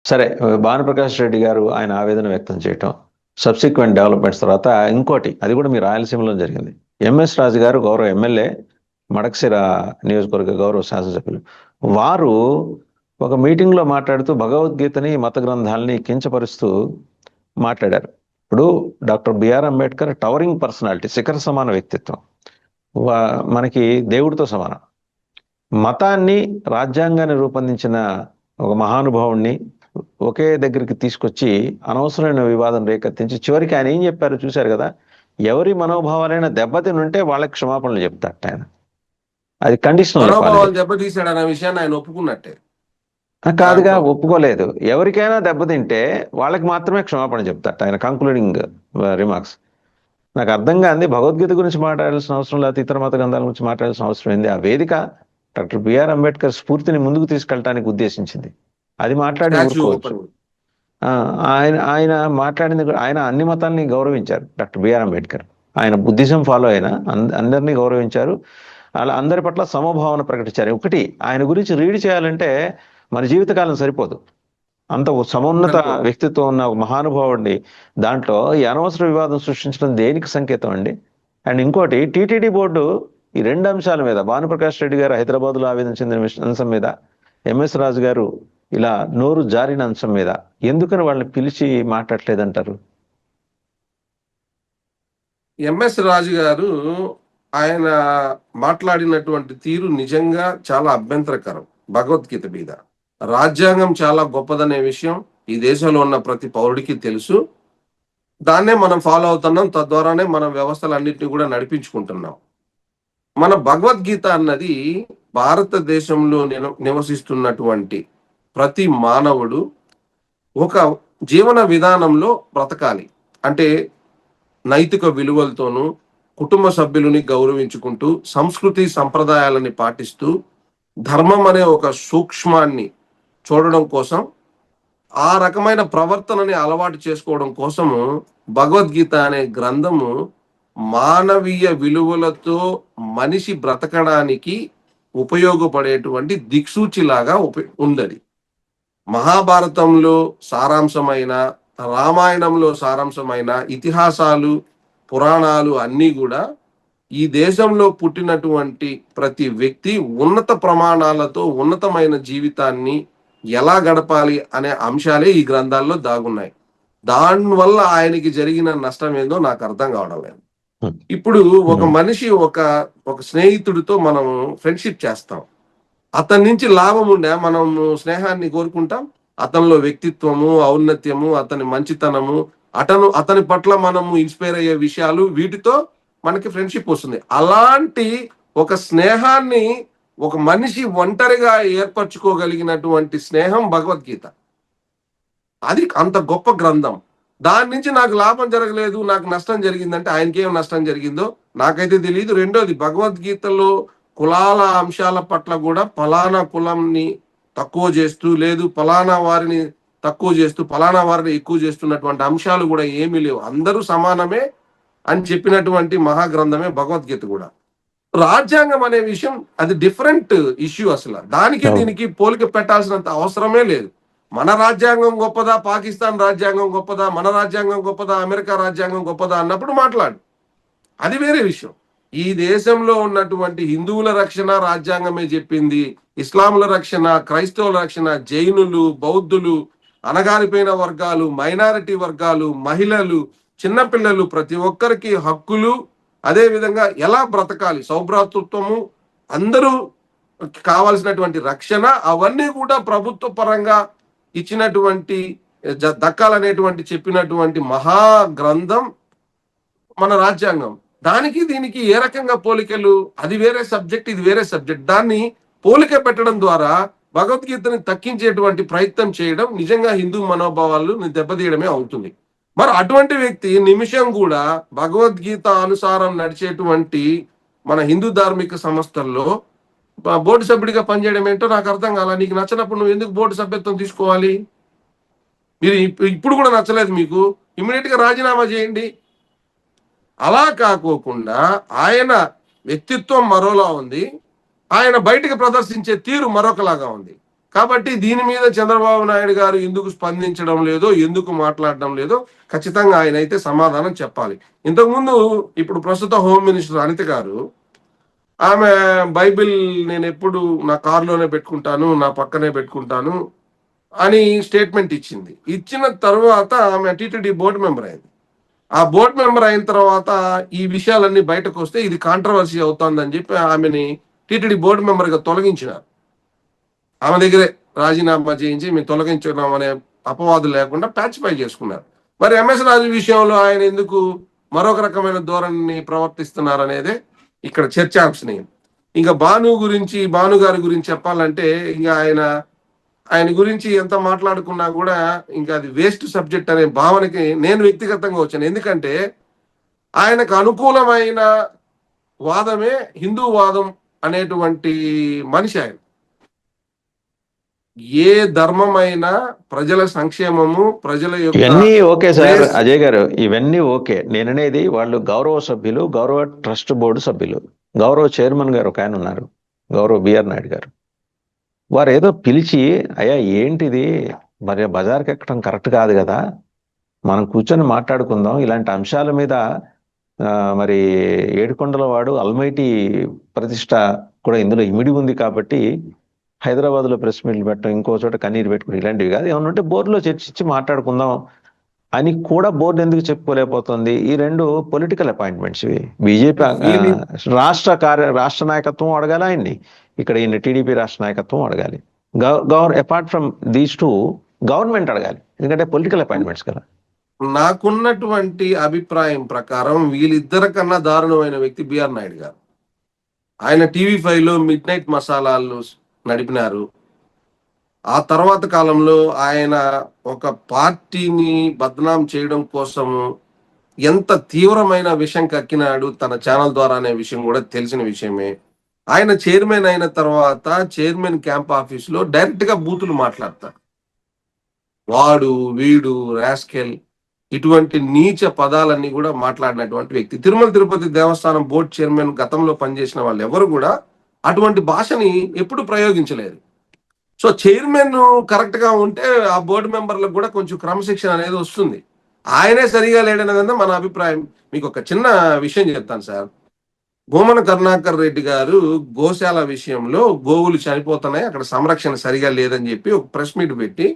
సరే, భానుప్రకాష్ రెడ్డి గారు ఆయన ఆవేదన వ్యక్తం చేయటం, సబ్సిక్వెంట్ డెవలప్మెంట్స్ తర్వాత ఇంకోటి, అది కూడా మీ రాయలసీమలో జరిగింది. ఎంఎస్ రాజు గారు గౌరవ ఎమ్మెల్యే, మడకశిర నియోజకవర్గ గౌరవ శాసనసభ్యులు, వారు ఒక మీటింగ్లో మాట్లాడుతూ భగవద్గీతని మత గ్రంథాలని కించపరుస్తూ మాట్లాడారు. ఇప్పుడు doctor BR Ambedkar towering personality, శిఖర సమాన వ్యక్తిత్వం, మనకి దేవుడితో సమానం. మతాన్ని, రాజ్యాంగాన్ని రూపొందించిన ఒక మహానుభావుణ్ణి ఒకే దగ్గరికి తీసుకొచ్చి అనవసరమైన వివాదం రేకెత్తించి చివరికి ఆయన ఏం చెప్పారు చూశారు కదా, ఎవరి మనోభావాలైనా దెబ్బతిని ఉంటే వాళ్ళకి క్షమాపణలు చెప్తారట ఆయన. అది కండిషనల్ దెబ్బతీసాడు విషయాన్ని ఆయన ఒప్పుకున్నట్టే కాదుగా, ఒప్పుకోలేదు. ఎవరికైనా దెబ్బతింటే వాళ్ళకి మాత్రమే క్షమాపణ చెప్తారట ఆయన కంక్లూడింగ్ రిమార్క్స్. నాకు అర్థం కాంది, భగవద్గీత గురించి మాట్లాడాల్సిన అవసరం, లేకపోతే ఇతర మత గ్రంథాల గురించి మాట్లాడాల్సిన అవసరం ఏంది? ఆ వేదిక డాక్టర్ బిఆర్ అంబేద్కర్ స్ఫూర్తిని ముందుకు తీసుకెళ్ళటానికి ఉద్దేశించింది. అది మాట్లాడి ఊరుకోవచ్చు. ఆయన మాట్లాడింది, ఆయన అన్ని మతాలని గౌరవించారు డాక్టర్ బిఆర్ అంబేద్కర్. ఆయన బుద్ధిజం ఫాలో అయినా అందరినీ గౌరవించారు, అలా అందరి పట్ల సమభావన ప్రకటించారు. ఒకటి, ఆయన గురించి రీడ్ చేయాలంటే మన జీవితకాలం సరిపోదు. అంత సమున్నత వ్యక్తిత్వం ఉన్న మహానుభావుడిని దాంట్లో ఈ అనవసర వివాదం సృష్టించడం దేనికి సంకేతం అండి? అండ్ ఇంకోటి, టీటీడీ బోర్డు ఈ రెండు అంశాల మీద, భానుప్రకాష్ రెడ్డి గారు హైదరాబాద్లో ఆవేదన చెందిన అంశం మీద, ఎంఎస్ రాజు గారు ఇలా నోరు జారిన అంశం మీద ఎందుకని వాళ్ళని పిలిచి మాట్లాడలేదంటారు? ఎంఎస్ రాజు గారు ఆయన మాట్లాడినటువంటి తీరు నిజంగా చాలా అభ్యంతరకరం. భగవద్గీత మీద, రాజ్యాంగం చాలా గొప్పదనే విషయం ఈ దేశంలో ఉన్న ప్రతి పౌరుడికి తెలుసు. దాన్నే మనం ఫాలో అవుతున్నాం, తద్వారానే మన వ్యవస్థలన్నింటినీ కూడా నడిపించుకుంటున్నాం. మన భగవద్గీత అన్నది భారతదేశంలో నివసిస్తున్నటువంటి ప్రతి మానవుడు ఒక జీవన విధానంలో బ్రతకాలి. అంటే నైతిక విలువలతోనూ, కుటుంబ సభ్యులని గౌరవించుకుంటూ, సంస్కృతి సంప్రదాయాలని పాటిస్తూ, ధర్మం అనే ఒక సూక్ష్మాన్ని చూడడం కోసం, ఆ రకమైన ప్రవర్తనని అలవాటు చేసుకోవడం కోసము భగవద్గీత అనే గ్రంథము మానవీయ విలువలతో మనిషి బ్రతకడానికి ఉపయోగపడేటువంటి దిక్సూచిలాగా ఉండది. మహాభారతంలో సారాంశమైన, రామాయణంలో సారాంశమైన, ఇతిహాసాలు, పురాణాలు అన్నీ కూడా ఈ దేశంలో పుట్టినటువంటి ప్రతి వ్యక్తి ఉన్నత ప్రమాణాలతో ఉన్నతమైన జీవితాన్ని ఎలా గడపాలి అనే అంశాలే ఈ గ్రంథాల్లో దాగున్నాయి. దానివల్ల ఆయనకి జరిగిన నష్టం ఏందో నాకు అర్థం కావడం లేదు. ఇప్పుడు ఒక మనిషి ఒక స్నేహితుడితో మనం ఫ్రెండ్షిప్ చేస్తాం, అతని నుంచి లాభం ఉండే మనము స్నేహాన్ని కోరుకుంటాం. అతనిలో వ్యక్తిత్వము, ఔన్నత్యము, అతని మంచితనము, అతని పట్ల మనము ఇన్స్పైర్ అయ్యే విషయాలు, వీటితో మనకి ఫ్రెండ్షిప్ వస్తుంది. అలాంటి ఒక స్నేహాన్ని ఒక మనిషి ఒంటరిగా ఏర్పరచుకోగలిగినటువంటి స్నేహం భగవద్గీత. అది అంత గొప్ప గ్రంథం. దాని నుంచి నాకు లాభం జరగలేదు, నాకు నష్టం జరిగిందంటే ఆయనకేం నష్టం జరిగిందో నాకైతే తెలియదు. రెండోది, భగవద్గీతలో కులాల అంశాల పట్ల కూడా ఫలానా కులంని తక్కువ చేస్తూ, లేదు ఫలానా వారిని తక్కువ చేస్తూ, ఫలానా వారిని ఎక్కువ చేస్తున్నటువంటి అంశాలు కూడా ఏమీ లేవు. అందరూ సమానమే అని చెప్పినటువంటి మహాగ్రంథమే భగవద్గీత కూడా. రాజ్యాంగం అనే విషయం అది డిఫరెంట్ ఇష్యూ. అసలు దానికి దీనికి పోలిక పెట్టాల్సినంత అవసరమే లేదు. మన రాజ్యాంగం గొప్పదా, పాకిస్తాన్ రాజ్యాంగం గొప్పదా, మన రాజ్యాంగం గొప్పదా, అమెరికా రాజ్యాంగం గొప్పదా అన్నప్పుడు మాట్లాడు, అది వేరే విషయం. ఈ దేశంలో ఉన్నటువంటి హిందువుల రక్షణ రాజ్యాంగమే చెప్పింది, ఇస్లాముల రక్షణ, క్రైస్తవుల రక్షణ, జైనులు, బౌద్ధులు, అణగారిపోయిన వర్గాలు, మైనారిటీ వర్గాలు, మహిళలు, చిన్నపిల్లలు, ప్రతి ఒక్కరికి హక్కులు, అదే విధంగా ఎలా బ్రతకాలి, సౌభ్రాతృత్వము, అందరూ కావాల్సినటువంటి రక్షణ, అవన్నీ కూడా ప్రభుత్వ పరంగా ఇచ్చినటువంటి దక్కాలనేటువంటి చెప్పినటువంటి మహా గ్రంథం మన రాజ్యాంగం. దానికి దీనికి ఏ రకంగా పోలికలు? అది వేరే సబ్జెక్ట్, ఇది వేరే సబ్జెక్ట్. దాన్ని పోలిక పెట్టడం ద్వారా భగవద్గీతని తక్కించేటువంటి ప్రయత్నం చేయడం నిజంగా హిందూ మనోభావాలు దెబ్బతీయడమే అవుతుంది. మరి అటువంటి వ్యక్తి నిమిషం కూడా భగవద్గీత అనుసారం నడిచేటువంటి మన హిందూ ధార్మిక సంస్థల్లో బోర్డు సభ్యుడిగా పనిచేయడం ఏంటో నాకు అర్థం కాల. నీకు నచ్చినప్పుడు నువ్వు ఎందుకు బోర్డు సభ్యత్వం తీసుకోవాలి? మీరు ఇప్పుడు కూడా నచ్చలేదు మీకు, ఇమ్మీడియట్ గా రాజీనామా చేయండి. అలా కాకోకుండా ఆయన వ్యక్తిత్వం మరోలా ఉంది, ఆయన బయటకు ప్రదర్శించే తీరు మరొకలాగా ఉంది. కాబట్టి దీని మీద చంద్రబాబు నాయుడు గారు ఎందుకు స్పందించడం లేదో, ఎందుకు మాట్లాడడం లేదో ఖచ్చితంగా ఆయన అయితే సమాధానం చెప్పాలి. ఇంతకుముందు ఇప్పుడు ప్రస్తుత హోమ్ మినిస్టర్ అనిత గారు, ఆమె బైబిల్ నేను ఎప్పుడు నా కారులోనే పెట్టుకుంటాను, నా పక్కనే పెట్టుకుంటాను అని స్టేట్మెంట్ ఇచ్చింది. ఇచ్చిన తర్వాత ఆమె టీటీడీ బోర్డు మెంబర్ అయింది. ఆ బోర్డు మెంబర్ అయిన తర్వాత ఈ విషయాలన్నీ బయటకు వస్తే ఇది కాంట్రవర్సీ అవుతుందని చెప్పి ఆమెని టీటీడీ బోర్డు మెంబర్గా తొలగించినారు. ఆమె దగ్గరే రాజీనామా చేయించి మేము తొలగించడం అనే అపవాదు లేకుండా ప్యాచ్ పై చేసుకున్నారు. మరి ఎంఎస్ రాజు విషయంలో ఆయన ఎందుకు మరొక రకమైన ధోరణిని ప్రవర్తిస్తున్నారు అనేదే ఇక్కడ చర్చాంశనీయం. ఇంకా భాను గారి గురించి చెప్పాలంటే ఇంకా ఆయన గురించి ఎంత మాట్లాడుకున్నా కూడా ఇంకా అది వేస్ట్ సబ్జెక్ట్ అనే భావనకి నేను వ్యక్తిగతంగా వచ్చాను. ఎందుకంటే ఆయనకు అనుకూలమైన వాదమే హిందూ వాదం అనేటువంటి మనిషి ఆయన. ఏ ధర్మమైనా ప్రజల సంక్షేమము, ప్రజల యొక్క ఇవన్నీ ఓకే సార్ శ్రేయస్సు. అజయ్ గారు, ఇవన్నీ ఓకే. నేననేది వాళ్ళు గౌరవ సభ్యులు, గౌరవ ట్రస్ట్ బోర్డు సభ్యులు, గౌరవ చైర్మన్ గారు ఒక ఆయన ఉన్నారు, గౌరవ బిఆర్ నాయుడు గారు. వారు ఏదో పిలిచి అయ్యా ఏంటిది మరి బజార్కి ఎక్కడం కరెక్ట్ కాదు కదా, మనం కూర్చొని మాట్లాడుకుందాం ఇలాంటి అంశాల మీద. మరి ఏడుకొండల వాడు అల్మైటీ ప్రతిష్ట కూడా ఇందులో ఇమిడి ఉంది కాబట్టి హైదరాబాద్లో ప్రెస్ మీట్లు పెట్టడం, ఇంకో చోట కన్నీరు పెట్టుకుని ఇలాంటివి కాదు, ఏమన్నా ఉంటే బోర్డులో చర్చించి మాట్లాడుకుందాం అని కూడా బోర్డు ఎందుకు చెప్పుకోలేకపోతుంది? ఈ రెండు పొలిటికల్ అపాయింట్మెంట్స్ ఇవి. బీజేపీ రాష్ట్ర నాయకత్వం అడగాలి ఆయన్ని, ఇక్కడ ఈయన టీడీపీ రాష్ట్ర నాయకత్వం అడగాలి. Apart from these two government అడగాలి, ఎందుకంటే పొలిటికల్ అపాయింట్మెంట్స్ కదా. నాకున్నటువంటి అభిప్రాయం ప్రకారం వీళ్ళిద్దరి కన్నా దారుణమైన వ్యక్తి బిఆర్ నాయుడు గారు. ఆయన టీవీ 5లో మిడ్ నైట్ మసాలాలు నడిపినారు. ఆ తర్వాత కాలంలో ఆయన ఒక పార్టీని బద్నాం చేయడం కోసము ఎంత తీవ్రమైన విషయం కక్కినాడు తన ఛానల్ ద్వారా అనే విషయం కూడా తెలిసిన విషయమే. ఆయన చైర్మన్ అయిన తర్వాత చైర్మన్ క్యాంప్ ఆఫీస్లో డైరెక్ట్ గా బూతులు మాట్లాడతారు. వాడు, వీడు, రాస్కెల్, ఇటువంటి నీచ పదాలన్నీ కూడా మాట్లాడినటువంటి వ్యక్తి. తిరుమల తిరుపతి దేవస్థానం బోర్డు చైర్మన్ గతంలో పనిచేసిన వాళ్ళు ఎవరు కూడా అటువంటి భాషని ఎప్పుడు ప్రయోగించలేదు. సో చైర్మన్ కరెక్ట్ గా ఉంటే ఆ బోర్డు మెంబర్లకు కూడా కొంచెం క్రమశిక్షణ అనేది వస్తుంది. ఆయనే సరిగా లేడనేది మన అభిప్రాయం. మీకు ఒక చిన్న విషయం చెప్తాను సార్. భూమన కరుణాకర్ రెడ్డి గారు గోశాల విషయంలో గోవులు చనిపోతున్నాయి, అక్కడ సంరక్షణ సరిగా లేదని చెప్పి ఒక ప్రెస్ మీట్ పెట్టి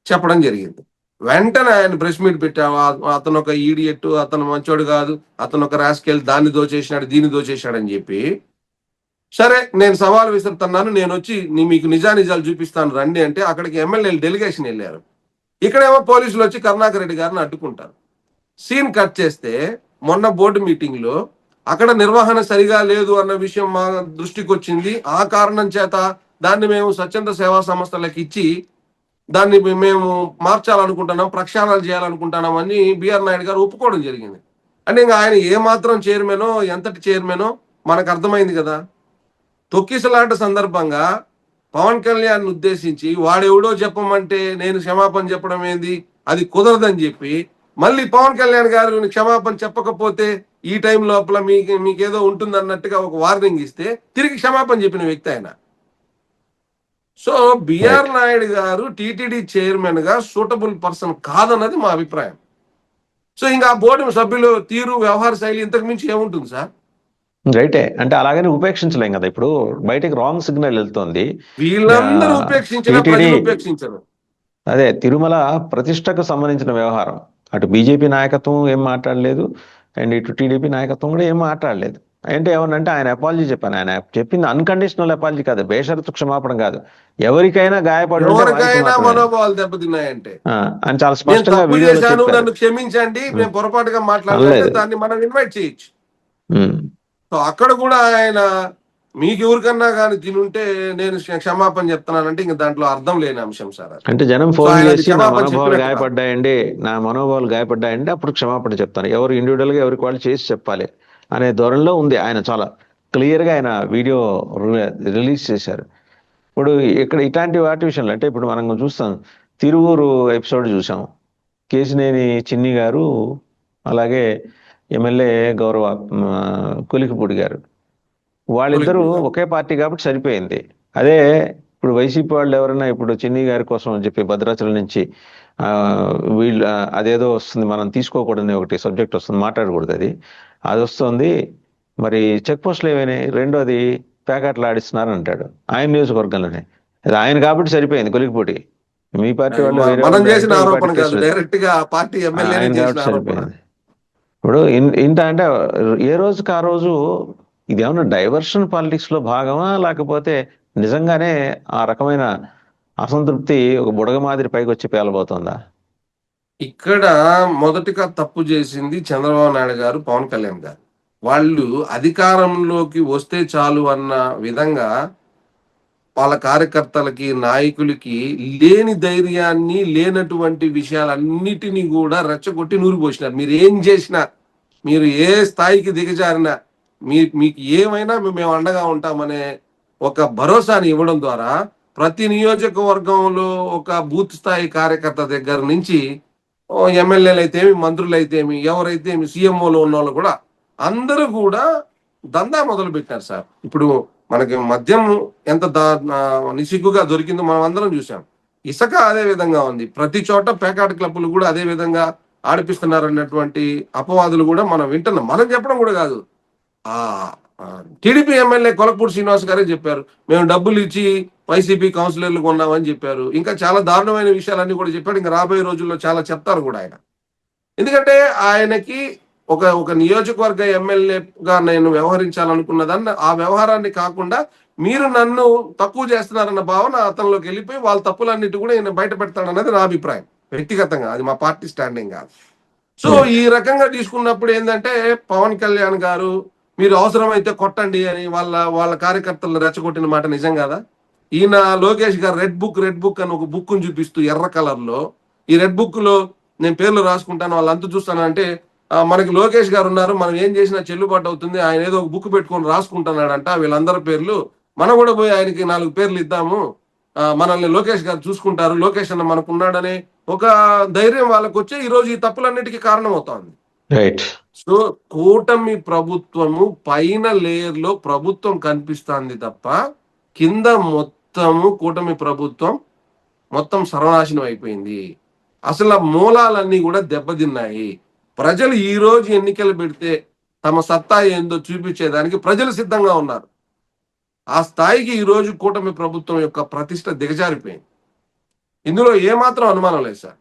చెప్పడం జరిగింది. వెంటనే ఆయన ప్రెస్ మీట్ పెట్టావు, అతను ఒక ఈడియట్, అతను మంచోడు కాదు, అతను ఒక రాస్కెల్, దాన్ని దోచేసినాడు, దీన్ని దోచేసినాడు అని చెప్పి, సరే నేను సవాల్ విసురుతున్నాను, నేను వచ్చి మీకు నిజానిజాలు చూపిస్తాను రండి అంటే అక్కడికి ఎమ్మెల్యేలు డెలిగేషన్ వెళ్ళారు. ఇక్కడేమో పోలీసులు వచ్చి కరుణాకర్ రెడ్డి గారిని అడ్డుకుంటారు. సీన్ కట్ చేస్తే మొన్న బోర్డు మీటింగ్ లో అక్కడ నిర్వహణ సరిగా లేదు అన్న విషయం మా దృష్టికి వచ్చింది. ఆ కారణం చేత దాన్ని మేము స్వచ్ఛంద సేవా సంస్థలకు ఇచ్చి దాన్ని మేము మార్చాలనుకుంటున్నాం, ప్రక్షాళన చేయాలనుకుంటున్నాం అని బిఆర్ నాయుడు గారు ఒప్పుకోవడం జరిగింది. అంటే ఇంకా ఆయన ఏమాత్రం చైర్మనో ఎంతటి చైర్మనో మనకు అర్థమైంది కదా. తొక్కిసలాట సందర్భంగా పవన్ కళ్యాణ్ ఉద్దేశించి వాడెవడో చెప్పమంటే నేను క్షమాపణ చెప్పడం ఏంది, అది కుదరదని చెప్పి మళ్ళీ పవన్ కళ్యాణ్ గారు క్షమాపణ చెప్పకపోతే ఈ టైం లోపల మీకేదో ఉంటుంది అన్నట్టుగా ఒక వార్నింగ్ ఇస్తే తిరిగి క్షమాపణ చెప్పిన వ్యక్తి ఆయన. సో బిఆర్ నాయుడు గారు టీటీడీ చైర్మన్ గా సూటబుల్ పర్సన్ కాదన్నది మా అభిప్రాయం. సో ఇంకా బోర్డు సభ్యులు తీరు, వ్యవహార శైలి ఇంతకు మించి ఏముంటుంది సార్? రైటే, అంటే అలాగని ఉపేక్షించలేం కదా. ఇప్పుడు బయటకి రాంగ్ సిగ్నల్ వెళ్తోంది. వీళ్ళందరూ ఉపేక్షించరు. అదే తిరుమల ప్రతిష్టకు సంబంధించిన వ్యవహారం. అటు బీజేపీ నాయకత్వం ఏం మాట్లాడలేదు, అండ్ ఇటు టీడీపీ నాయకత్వం కూడా ఏం మాట్లాడలేదు. అంటే ఏమన్నంటే ఆయన అపాలజీ చెప్పాను, ఆయన చెప్పింది అన్కండిషనల్ అపాలజీ కాదు, బేషరతు క్షమాపణ కాదు. ఎవరికైనా గాయపడి మనోభావాలు దెబ్బతిన్నాయంటే ఆయన చాలా స్పష్టంగా వీడియోలో చెప్పారు. నన్ను క్షమించండి, మేము పొరపాటుగా మాట్లాడలేదు, దాన్ని మనం ఇన్వైట్ చేయొచ్చు. సో అక్కడ కూడా ఆయన మీకు ఎవరికన్నా కానీ తినుంటే నేను క్షమాపణ చెప్తున్నానంటే ఇంకా దాంట్లో అర్థం లేని అంశం సార్. అంటే జనం ఫోన్ చేసి నా మనోభావాలు గాయపడ్డాయండి అప్పుడు క్షమాపణ చెప్తాను. ఎవరు ఇండివిజువల్ గా ఎవరికి వాళ్ళు చేసి చెప్పాలి అనే ధోరణిలో ఉంది ఆయన. చాలా క్లియర్ గా ఆయన వీడియో రిలీజ్ చేశారు. ఇప్పుడు ఇక్కడ ఇట్లాంటి వాటి విషయంలో అంటే ఇప్పుడు మనం చూస్తాం, తిరువూరు ఎపిసోడ్ చూసాం, కేశినేని చిన్ని గారు అలాగే ఎమ్మెల్యే గౌరవ కొలికిపూడి గారు, వాళ్ళిద్దరూ ఒకే పార్టీ కాబట్టి సరిపోయింది. అదే ఇప్పుడు వైసీపీ వాళ్ళు ఎవరైనా ఇప్పుడు చిన్ని గారి కోసం అని చెప్పి భద్రాచలం నుంచి ఆ, వీళ్ళు అదేదో వస్తుంది, మనం తీసుకోకూడని ఒకటి సబ్జెక్ట్ వస్తుంది, మాట్లాడకూడదు అది. అది వస్తుంది. మరి చెక్ పోస్టులు ఏమైనాయి? రెండోది ప్యాకెట్లు ఆడిస్తున్నారు అంటాడు ఆయన నియోజకవర్గంలోనే. అది ఆయన కాబట్టి సరిపోయింది కొలికిపోటీ. మీ పార్టీ అది వాళ్ళు వేరే మనం వాళ్ళు చేసిన అంటే ఈ పార్టీ ఆరోపణ కాదు, కేసులు డైరెక్ట్ గా ఆ పార్టీ ఎమ్మెల్యేనే ఆయన చేసిన కాబట్టి ఆరోపణ. సరిపోయింది. ఇప్పుడు ఇంత అంటే ఏ రోజుకి ఆ రోజు ఇది ఏమన్నా డైవర్షన్ పాలిటిక్స్ లో భాగమా, లేకపోతే నిజంగానే ఆ రకమైన అసంతృప్తి ఒక బుడగ మాదిరి పైకి వచ్చి పేలబోతుందా? ఇక్కడ మొదటిగా తప్పు చేసింది చంద్రబాబు నాయుడు గారు, పవన్ కళ్యాణ్ గారు. వాళ్ళు అధికారంలోకి వస్తే చాలు అన్న విధంగా వాళ్ళ కార్యకర్తలకి, నాయకులకి లేని ధైర్యాన్ని, లేనటువంటి విషయాలన్నిటిని కూడా రెచ్చగొట్టి నూరిపోసినారు. మీరు ఏం చేసినా, మీరు ఏ స్థాయికి దిగజారినా, మీకు ఏమైనా మేము అండగా ఉంటామనే ఒక భరోసాని ఇవ్వడం ద్వారా ప్రతి నియోజకవర్గంలో ఒక బూత్ స్థాయి కార్యకర్త దగ్గర నుంచి ఎమ్మెల్యేలు అయితేమి, మంత్రులు అయితేమి, ఎవరైతే సీఎంఓలో ఉన్న వాళ్ళు కూడా అందరూ కూడా దందా మొదలు పెట్టారు సార్. ఇప్పుడు మనకి మద్యం ఎంత నిసిగ్గుగా దొరికిందో మనం అందరం చూసాం. ఇసుక అదే విధంగా ఉంది. ప్రతి చోట పేకాట క్లబ్బులు కూడా అదే విధంగా ఆడిపిస్తున్నారు అన్నటువంటి అపవాదులు కూడా మనం వింటున్నాం. మనం చెప్పడం కూడా కాదు, ఆ టీడీపీ ఎమ్మెల్యే కొలకపూడి శ్రీనివాస్ గారే చెప్పారు, మేము డబ్బులు ఇచ్చి వైసీపీ కౌన్సిలర్లు కొన్నామని చెప్పారు. ఇంకా చాలా దారుణమైన విషయాలన్నీ కూడా చెప్పాడు. ఇంకా రాబోయే రోజుల్లో చాలా చెప్తారు కూడా ఆయన. ఎందుకంటే ఆయనకి ఒక ఒక నియోజకవర్గ ఎమ్మెల్యేగా నేను వ్యవహరించాలనుకున్నదాన్ని, ఆ వ్యవహారాన్ని కాకుండా మీరు నన్ను తక్కువ చేస్తున్నారన్న భావన అతనిలోకి వెళ్ళిపోయి వాళ్ళ తప్పులన్నిటి కూడా ఈయన బయట పెడతాడన్నది నా అభిప్రాయం వ్యక్తిగతంగా. అది మా పార్టీ స్టాండింగ్ కాదు. So right. ఈ రకంగా తీసుకున్నప్పుడు ఏంటంటే పవన్ కళ్యాణ్ గారు మీరు అవసరమైతే కొట్టండి అని వాళ్ళ వాళ్ళ కార్యకర్తలను రెచ్చగొట్టిన మాట నిజం కదా. ఈయన లోకేష్ గారు రెడ్ బుక్ అని ఒక బుక్ చూపిస్తూ ఎర్ర కలర్ లో, ఈ రెడ్ బుక్ లో నేను పేర్లు రాసుకుంటాను వాళ్ళంతా చూస్తాను అంటే, మనకి లోకేష్ గారు ఉన్నారు, మనం ఏం చేసినా చెల్లుబాటు అవుతుంది, ఆయన ఏదో ఒక బుక్ పెట్టుకొని రాసుకుంటున్నాడంట వీళ్ళందరి పేర్లు, మనం కూడా పోయి ఆయనకి 4 పేర్లు ఇద్దాము, మనల్ని లోకేష్ గారు చూసుకుంటారు, లోకేష్ అన్న మనకు ఉన్నాడనే ఒక ధైర్యం వాళ్ళకు వచ్చే ఈ రోజు ఈ తప్పులన్నిటికీ కారణం అవుతోంది. రైట్. సో కూటమి ప్రభుత్వము పైన లేయర్ లో ప్రభుత్వం కనిపిస్తుంది తప్ప కింద మొత్తము కూటమి ప్రభుత్వం మొత్తం సర్వనాశనం అయిపోయింది. అసలు ఆ మూలాలన్నీ కూడా దెబ్బతిన్నాయి. ప్రజలు ఈ రోజు ఎన్నికలు పెడితే తమ సత్తా ఏందో చూపించేదానికి ప్రజలు సిద్ధంగా ఉన్నారు. ఆ స్థాయికి ఈ రోజు కూటమి ప్రభుత్వం యొక్క ప్రతిష్ట దిగజారిపోయింది. ఇందులో ఏమాత్రం అనుమానం లేదు సార్.